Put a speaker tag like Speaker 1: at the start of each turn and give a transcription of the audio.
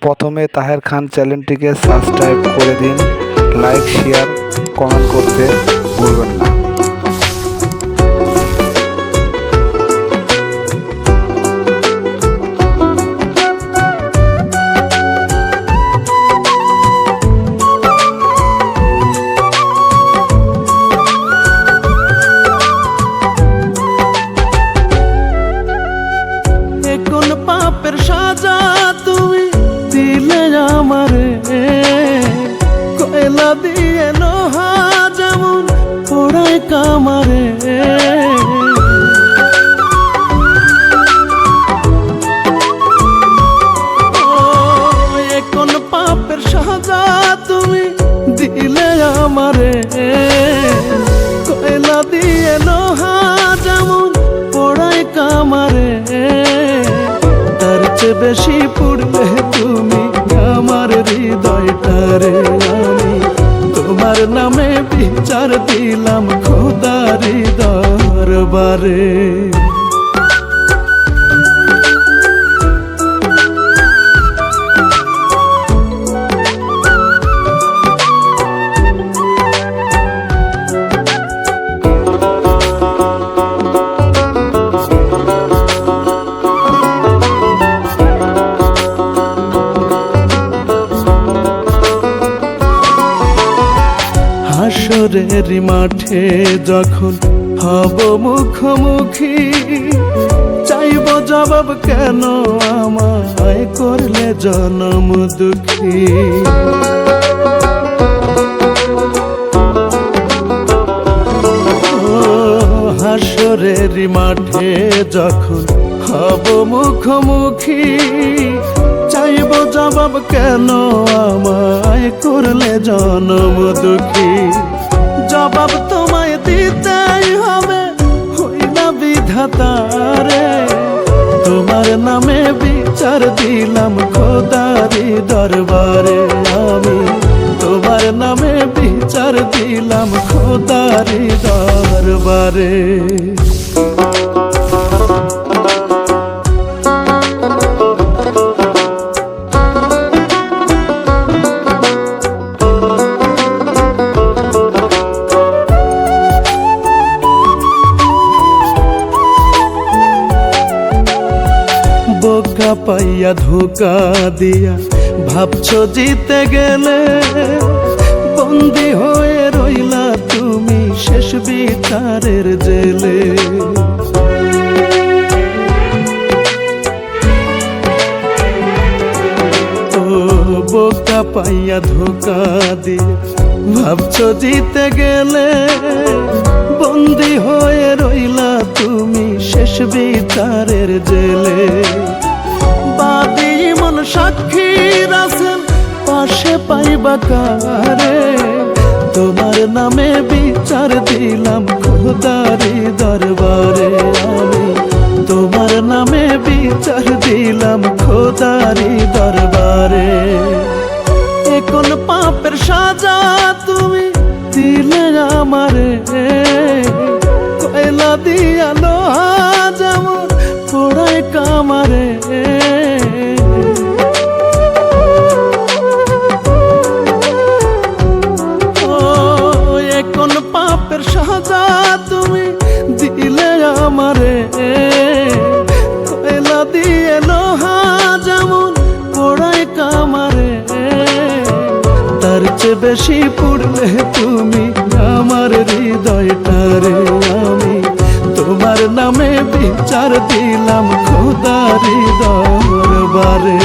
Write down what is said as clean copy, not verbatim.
Speaker 1: প্রথমে তাহের খান চ্যানেলটিকে সাবস্ক্রাইব করে দিন, লাইক শেয়ার কমেন্ট করতে ভুলবেন না।
Speaker 2: কোন পাপের সাজা তুমি দিলে আমারে, কয়লা দিয়ে লোহা যেমন পোড়ায় কামারে। কোন পাপের সাজা তুমি দিলে আমারে, কয়লা দিয়ে লোহা যেমন পোড়ায় কামারে। তার চেয়ে বেশি পুড়লে তুমি আমার হৃদয়টারে। আমি তোমার নামে বিচার দিলাম খোদারি দরবারে। হাসরের মাঠে যখন হব মুখোমুখি, চাইব জবাব কেন আমায় করলে জনম দুঃখী। হাসরের মাঠে যখন হব মুখোমুখি, চাইব জবাব কেন আমায় করলে জনম দুঃখী। জবাব তোমায় দিতেই হবে, হইলা বিধাতারে। তোমার নামে বিচার দিলাম খোদারি দরবারে। আমি তোমার নামে বিচার দিলাম খোদারি দরবারে। বোকা পাইয়া ধোকা দিয়া ভাবছো জিতে গেলে, বন্দি হয়ে রইলা তুমি শেষ বিচারের জেলে। ও বোকা পাইয়া ধোকা দিয়া ভাবছো জিতে গেলে, বন্দি হয়ে রইলা তুমি শেষ বিচারের জেলে। বাদী মন সাক্ষী আছেন পাশে পাইবা কারে। তোমার নামে বিচার দিলাম খোদারি দরবারে। আমি তোমার নামে বিচার দিলাম খোদারি দরবারে। কোন পাপের সাজা তুমি দিলে আমারে, কয়লা দিয়া লোহা যেমন পোড়ায় কামারে। কোন পাপের সাজা তুমি দিলে আমারে, কয়লা দিয়ে লোহা যেমন পোড়ায় কামারে। তার চেয়ে বেশি পুড়লে তুমি আমার হৃদয়টারে। আমি তোমার নামে বিচার দিলাম খোদারি দরবারে।